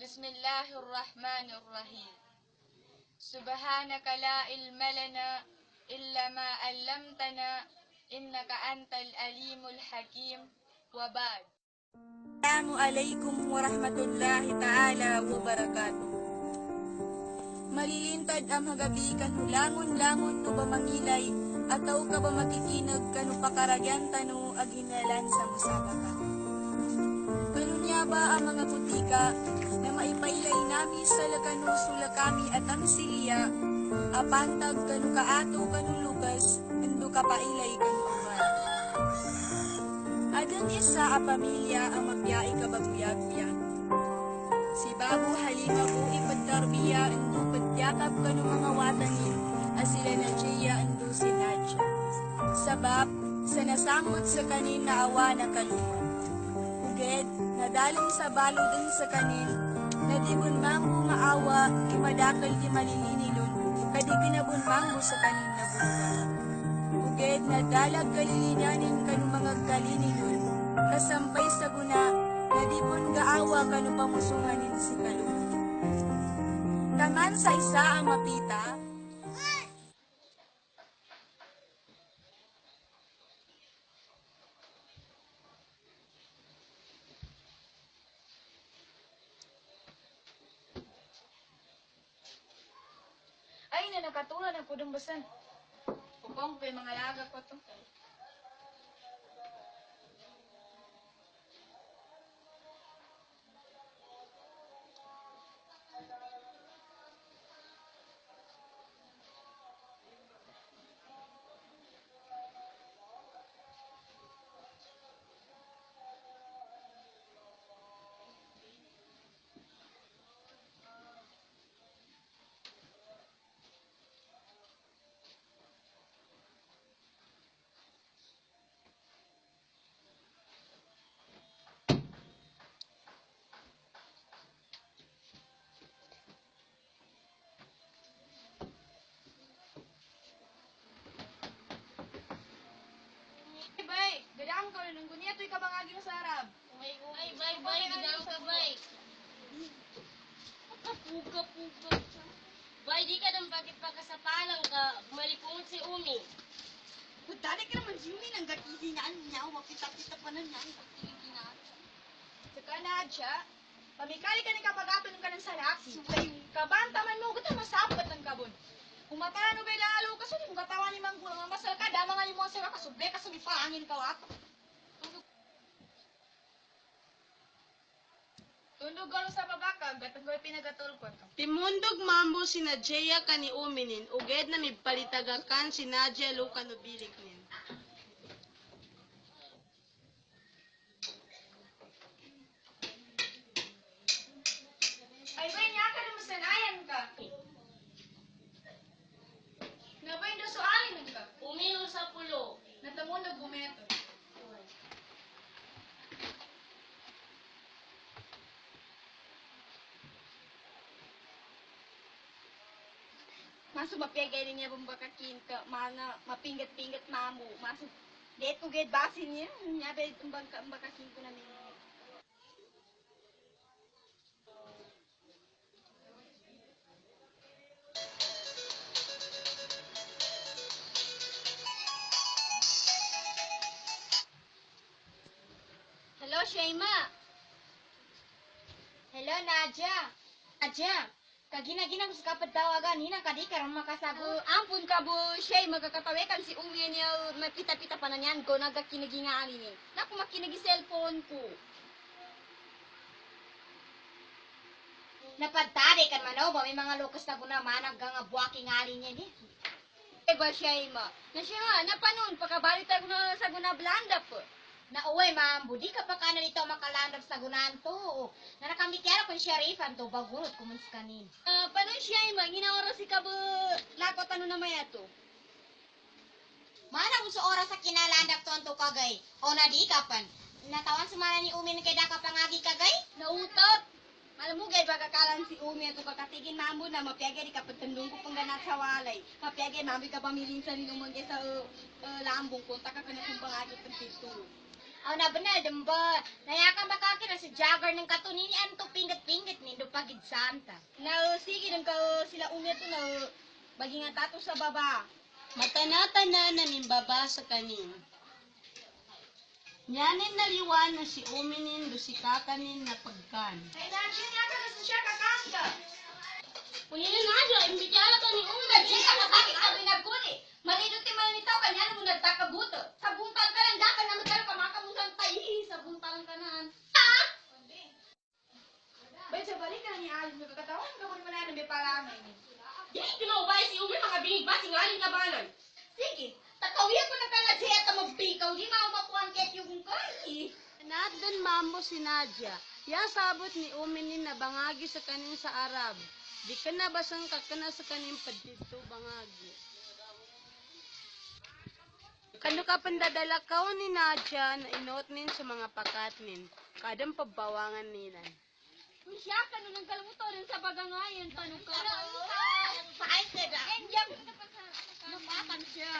Bismillahirrahmanirrahim. Subhanaka la ilma lana illa ma 'allamtana innaka antal alimul hakim wa ba'd. Assalamualaikum warahmatullahi ta'ala wabarakatuh. Malilintad ang hagabi kanu langon-langon no ba mangilay ataw ka ba makikinag kanu pakaragyan tanu aginalan sa musabaka. Kanunya ba ang mga butika na maipailay nami sa lakanu sulakami at ang siliya apantag kanu kaato kanu lukas endo kapailay kanu uban. Adan isa a pamilya ang mapiyai kabaguyag-uyag. Si Babu Halima bu ipadtarbiya endo padyakap kanu mga watanin as sila na Jaya endo si Nadja. Sabab sa nasamot sa kanin na awa na kalumot. Uged, nadaling sa balodin sa kanin, na di bun mambo maawa, imadakal di malilinilon, kadi ginabun mambo sa kanin na bunga. Uged, nadalag kalilinanin kanu mga kalinilon, kasampay sa guna, na di bun gaawa kanu pamusunganin si kalumot. Taman sa isa ang mapita, ay, na nakatulad ang kudong basan. Pupong kay mga laga ko to. Bay, gadaan ka rin ng gunya, ito'y kabangagi mo sa Arab. Ay, bay, gadaan ka, bay. Puga. Bay, di ka nang bakit pagkasapalang ka, malipungot si Umi. Dali ka naman, Jimmy, nang gakihinaan niya, mapita-pita pa na niya, ang gakihinaan. Saka Nadja, pamikali ka ni kapag-aton ka ng salaki. Kabantaman mo, gata masabat ng kabon. Kung mapano ba lalo ka, kung katawan ni Manggulang, ang masal ka, dama nga ni mo ang sila kasuble, kasumipangin ka wak. Tundog galo sa babaka, gatang ko'y pinagatulkot. Timundog mambo si Nadja ka ni Uminin, uged na mipalitagakan si Nadja luka no bilik nin. Ay, bay, niya ka na masanayan ka. Nabay, dosuanin ka. Umiho sa pulo. Natamunog gumeto. Maso mapiyagay niya bumbakakin ka, mana mapingat-pingat mamu. Maso, det uged basin niya, nyabe bumbakakin ko na niya. Hello, Shayma. Hello, Nadja. Nadja, kagina-gina ko sa kapatawagan, hinang kadikar ang makasago. Ampun ka bu, Shay, magkakatawekan si Umi niya, mapita-pita pa na niyan ko, nagkakinagingaan ni. Naku, makinagi cellphone ko. Napadtari kan manaw ba, may mga lukas na ko naman, hanggang buwaki nga niya ni. Ba siya ima? Na siya nga, napanon, pagkabalik tayo na sa guna blanda po. Na uwi, ma'am, budi ka pa ka na dito makalandap sa gunan to. Na nakamikera kung syarifan to, bagurot kumans kanin. Paano siya ima? Ginaora si ka ba lakot ano na maya to? Mana kung sa oras sa kinalandap to ang to kagay? O na di kapan? Natawan sumala ni Umi na kay daka pangagi kagay? Nautot. Alam mo, gay, bagakalan si Umi at pagkatigin mamo na mapiagay di kapag tandong ko pang ganat sa walay. Mapiagay mamo ka pamiling sa ninumang sa lambong kung taka ka na kung bangagit ng pito. Aw na banal damba. Nayakan ba ka kina si Jagger ng katunini an to pingat-pingat ni do pagid santa. Na sige nang ka sila Umi at na baging nga tato sa baba. Matanata na nimbaba sa kanin. Nyanin naliwan na si uminin do si kakanin na pagkan. Ay, nandiyan nga ka na siya kakangka. Kunin na jo, imbitala to ni Umi na siya nakakit ka binagkuli. Maniduti man nitaw kanya mo nagtakabuto. Sa buntal ka lang dapat na magkano ka makamutan tayo sa buntal ka na. Bay, sa balik ka ni Alice, magkakatawan ka mo naman na may palangay. Di kinaubay si Umi mga bingig ba singaling na banan. Sige, takawiyan ko na kala siya at magpikaw. Di maumakuhan kahit yung kay. Nadan mambo si Nadia. Ya sabot ni uminin na bangagi sa kanin sa Arab. Di ka na basang kakana sa kanin padito bangagi. Kano ka pandadala kao ni Nadia na inot nin sa mga pakatnin. Kadang pabawangan nilan. Kung siya ka nung nagkalamuto rin sa bagangayan, tanong ka. Sa ice na. Enjam ko na pa sa napatan siya.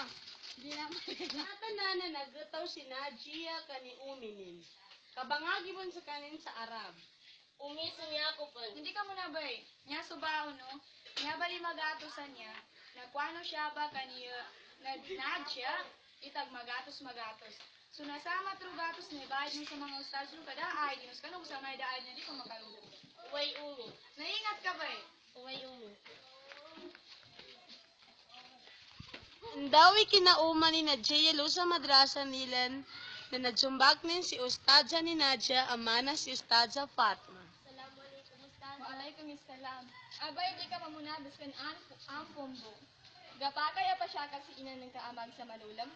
Natanda na nagataw si Nadia kani uminin. Kabangagi mo sa kanin sa Arab. Umiso niya ako pa. Hindi ka muna bay. Nya subao no. Nya bali magatosan niya. Nagkuano siya ba kaniya nagnadya itag magatos. So nasama tru gatos ni bayad mo sa mga ustad no kada ay dinos kanang sa may daan niya di ko makalugod. Uway umi. Naingat ka bay. Uway umi. Dawi kinauma ni Nadia lo sa madrasa nilan na nagsumbak nin si Ustadza ni Nadia amana si Ustadza Fatma. Assalamualaikum Ustaz. Waalaikum assalam. Abay di ka mamunabas kan ampombo. Gapakaya pa siya kasi ina ng kaamag sa manulam.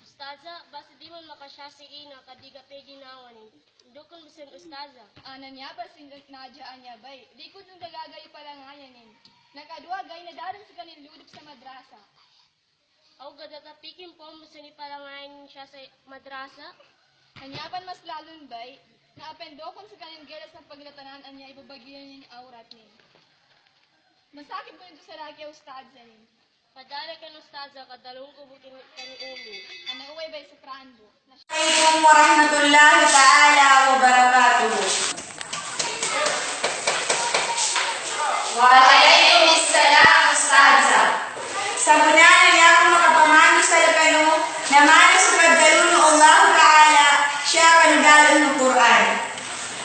Ustaza, basta di man makasya si ina kadiga pe ginawan ni. Dukon bisan ustaza. Anan niya ba singgit Nadia anya bay? Di ko nung dagagay pala nga yanin. Nakadua gay na daran sa kanin ludip sa madrasa. Aw gada ka pikin po mo sa ni palangayin siya sa madrasa. Hanyapan mas lalon bay, na apendokon sa kanin gelas ng paglatanan anya ibabagyan niya ni aurat ni. Masakit ko nito sa laki ustad sa nin. Padala ka ng ustaza, kadalong ko bukin kani umi. Ano uway bay sa prando. Assalamualaikum warahmatullahi taala wabarakatuh. Waalaikumsalam Ustadza. Sa bunanan niya ako makapamano sa lakano na manas kadalo ng Allah Ta'ala siya kanudalo ng Quran.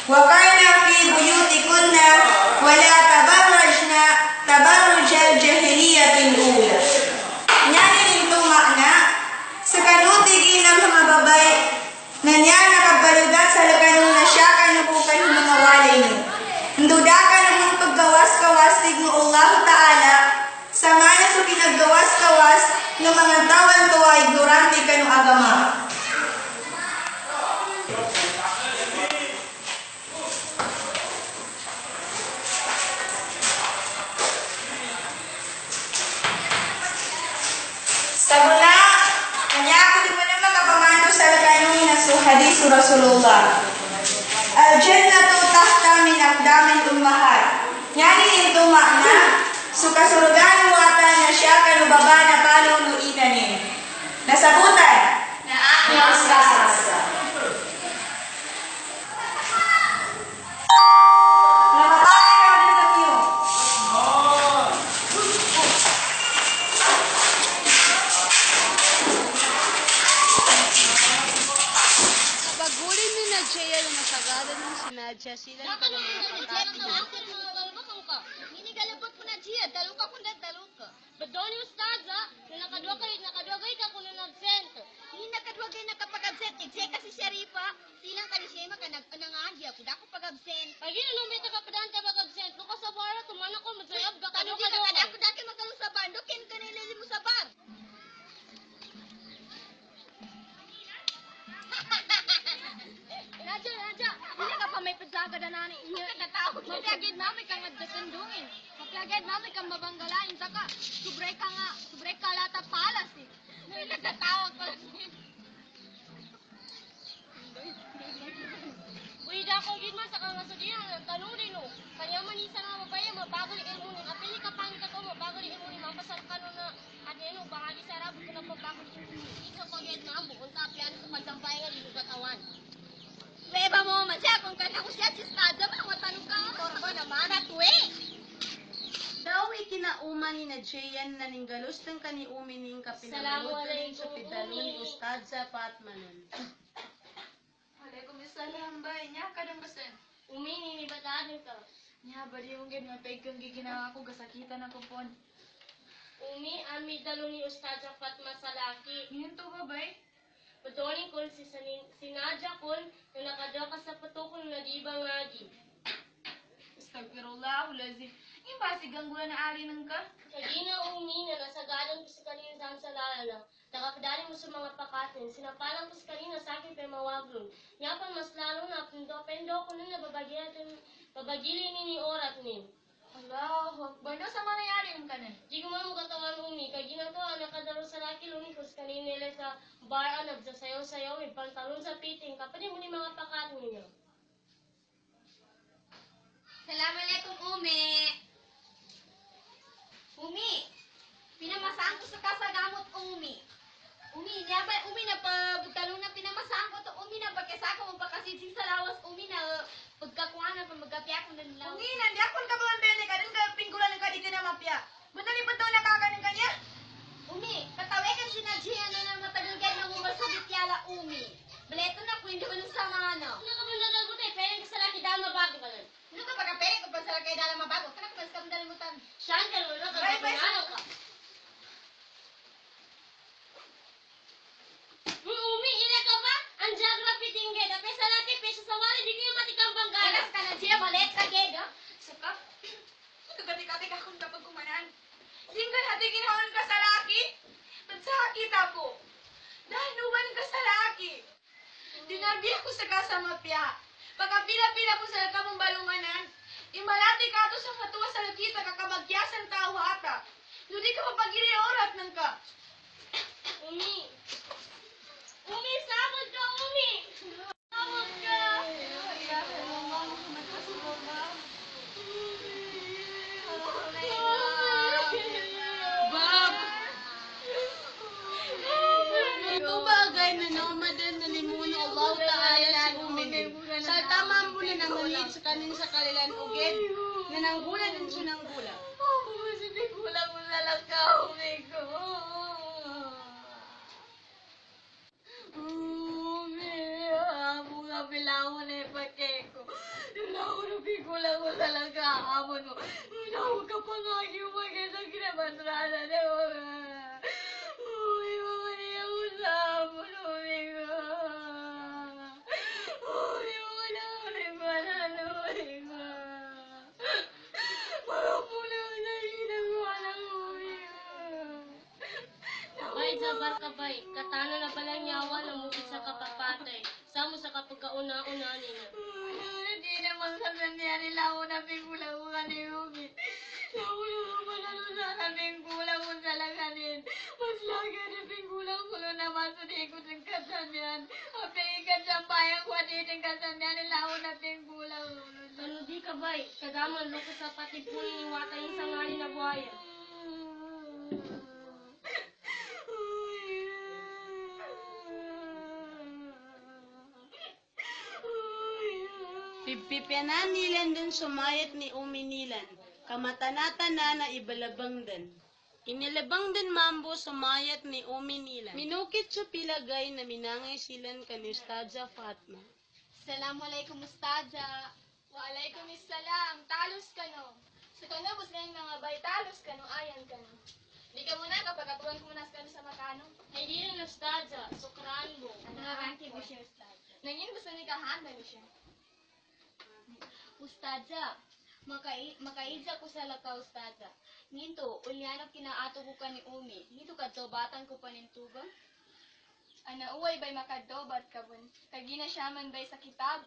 Wa kana fi buyutikunna wala tabarrajna tabarrujal jahiliyatil ula. Nyanin ito makna sa kanutig ilang mga babay na niya nakabalugat sa lakano na siya kanukukan ng mga walay niyo. Ndudakan ng paggawas-kawasig ng Allah Ta'ala sa mana sa pinaggawas-kawas ng mga tawan tuway durante kanong agama. Sa mula, kanya ako din mo na makapamano sa kanong na hadis Rasulullah. Al-Jannatu tahta min aqdamil ummahat. Yani ito makna, sukasurgan mo ata na siya kanubaba na paluluinan niya. Nasabutan na aking ustasa. Nakapakay ka din sa iyo. Pagulin ni Nadia na masagaran ng si Nadia sila ng mga pakatnin. Minigalabot ko na siya, dalo ka kung nga dasandungin. Maglagad mami kang mabanggalain, saka subre ka lata palas eh. Nagtatawag ko lang din. Uy, dako gid man sa kang asodihan, tanong din o. Kanya man isa nga mabaya, mabagal ilmo ni. Apili ka pangit ako, mabagal ilmo ni. Mapasal ka no na, at yan o, bahagi sa arabo ko na mabagal ilmo ni. Ikaw pagyan mambo, kung tapian sa pagsampay nga, di katawan. Beba mo man siya, kung kanya ko siya, sistada mo, matanong ka. Torbo naman at we. Daw ikinauman ni Najian na ninggalos ng kaniumin ning kapinamalod sa pidalo ni Ustadza Fatmanon. Alaikum salam bay. Nya kadang basan. Umini ni batadin ka. Nya bari yung gid nga kang giginawa ko gasakitan ako pon. Umi, ami dalo ni Ustadza Fatma sa laki. Ngayon to ba bay? Patuloy ko si sinadya ko na nakadra ka sa patukon na di ba ngagi. Astagfirullah, lazim. Yung basig ang gula na ari ng ka. Kagina umi na nasagadan ko sa kanina sa lala. Nakakadali mo sa mga pakatin. Sinapalang ko sa kanina sa akin kay mawaglon. Yapan mas lalo na pendo ko na babagili ni orat ni. Allahu Akbar. No, sa manayari ng kanan? Di ko man katawan umi. Kagina to ang nakadaro sa laki luni ko sa kanina nila sa bar anab sa sayaw-sayaw. May pantalon sa piting. Kapag mo ni mga pakatin niya. Assalamualaikum Umi. Umi, pinamasaan ko sa kasagamot Umi. Umi, niya ba Umi na pagtalong na pinamasaan ko to Umi na pagkasa ko magpakasisig sa lawas Umi na pagkakuha na magkapiya ko ng lawas. Umi, nandi akong kabawan ba yan? Kadang ka pinggulan ng kaditi na mapya. Madali pa daw nakakanin kanya? Umi, katawekan si Najiya na matagal kayo ng umasabit yala Umi. Baleto na po, hindi ko nang sama ano. Ano ka ba nagagutay? Pwede ka sa laki dahil mabago ka nun. Ano ka pagkapere ko pa sa laki dahil mabago? Kana ka ba sa kamdalimutan? Saan ka nun? Kagabunalo ka. Umi, ina ka ba? Ang geography tinggay. Dapay sa laki, peso sa wali, di kayo matikang banggalas. Alas ka na siya, balet ka, gega. Saka, nagkagatik akong kapag kumanan. Single hati ginawan ka sa laki. Nagsakit ako. Dahil numan ka sa laki. Dinabi ako sa kasamapya. Pagkapila-pila ko sa kamong balunganan, imalati ka to sa matuwa sa lagkita kakabagyasan tao ata. Hindi ka mapagili orat ng ka. Umi. Umi, sabot ka, Umi. Sabot ka. Bab! Ito bagay na nomadan na limuno Allah Ta'ala si Umin. Sa tamang po na namanit sa kanin sa kalilan ugid, na nanggulan din siya ng gula. Ako kasi kulang mo na lang ka, umi ko. Umi, amo nga bilango na ipake ko. Bilango na bigulang mo talaga, amo mo. Bilango ka pa nga yung maganda kinabatrana na umi, mga niya ko sa amo, umi ko. Umi, mga namin manalo, umi ko. Mga pula ko na ginagawa ng umi ko. Bay, jabar ka bay. Katana na palang yawa na mukit sa kapapatay. Samo sa kapagkauna-una nila. Hindi naman kasandihan nila ako na pingkulang mo kaniyumi. Ako na manalo sa na pingkulang mo sa langanin. Mas lagi na pingkulang ko naman sa ikot ng kasandihan. Ape ikat sa bayang ko at iting kasandihan nila ako na pingkulang mo. Ano di ka bay? Kadaman lo ko sa patipunin ni wata yung sangali na buhaya. Pipipyanan nilan dun sumayat ni Umi nilan, kamatanata na ibalabang dan. Inilabang din mambo sumayat ni Umi nilan. Minukit sa pilagay na minangay silan kan Ustadza Fatma. Assalamualaikum Ustadza. Waalaikum salam. Talos ka no. Sa kanya bus ngayong mga bay, talos ka no, ayan ka no. Di ka muna kapag atuan ko muna sa makano. Ay di rin Ustadza, sukran mo. Ano nga ranki mo siya Ustadza? Nangin gusto ni kahanda mo siya. Ustadza, makaidza ko sa laka Ustadza. Nginto, ulyanap kinaato ko ka ni Umi. Nginto kadobatan ko pa nintuba. Ana uway bay makadobat ka bun. Kagina siya man bay sa kitab.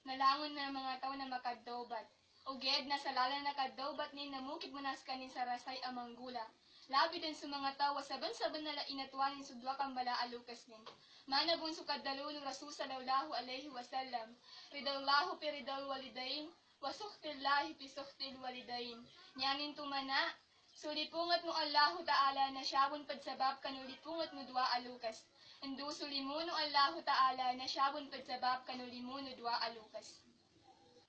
Nalangon na mga tao na makadobat. Uged na salalan na kaddaw ba't ni namukid mo nas kanin sa rasay amang gula. Labi din sa mga tawa saban-saban na inatwanin sudwa kang bala alukas nin. Manabun su kadalulong rasul sallallahu alaihi wasallam. Ridallahu pi ridal walidain, wasuktillahi pi suktil walidain. Nyanin tumana, sulipungat mo Allahu Ta'ala na syabon padsabab kanulipungat mo dua alukas. Andu sulimuno Allahu Ta'ala na syabon padsabab kanulimuno dua alukas.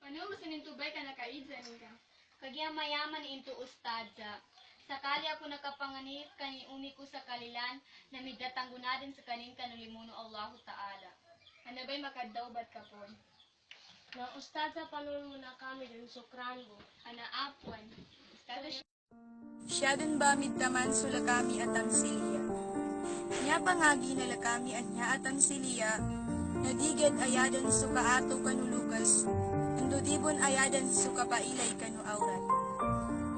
Ano masanin tubay ka nakaidza nila? Kagya mayaman into ustadza. Sakali ako nakapanganib kani umi ko sa kalilan na midatang gunadin sa kanin kanulimuno Allahu Ta'ala. Ano ba'y makaddaw ba't ka po? Na ustadza panon mo na kami dun sukrango. Ana apwan. Ustada Siya dun ba midtaman sula kami at ang siliya. Nya pangagi na lakami at nya at ang siliya, nadigad ayadan suka ato kanulukas, andudibon ayadan suka pailay kanu aurat.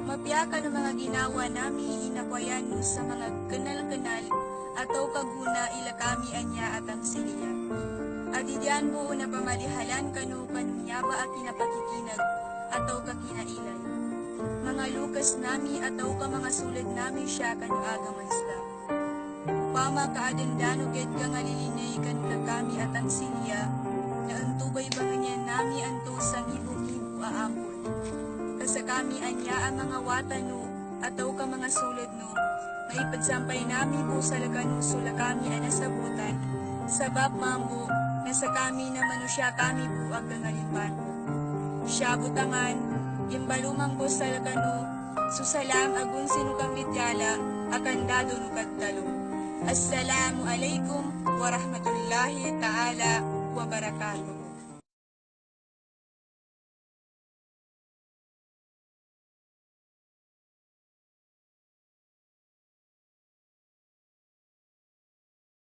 Mapya ka ng mga ginawa nami inakwayan mo sa mga kanal-kanal, ataw kaguna ila kami anya at ang siliya. Adidian mo na pamalihalan kanu kanunya ba at kinapakikinag, ataw kakinailay. Mga lukas nami ataw ka mga sulad nami siya kanu agaman sila. Upama kaadandano ket ka nga lilinay kanula kami at ang siliya, na antubay banganyan nami anto sa ngibo-ngibo aapon. Kasa kami anya ang mga watano, ataw ka mga sulad no, maipagsampay nami po sa lagano sula kami anasabutan, sabab mambo, nasa kami na manusya kami po ang kangalipan. Siya butangan, imbalumang po sa lagano, susalam agun sinukang mityala, akan dado nukagtalo. Assalamu alaikum warahmatullahi ta'ala wabarakatuh.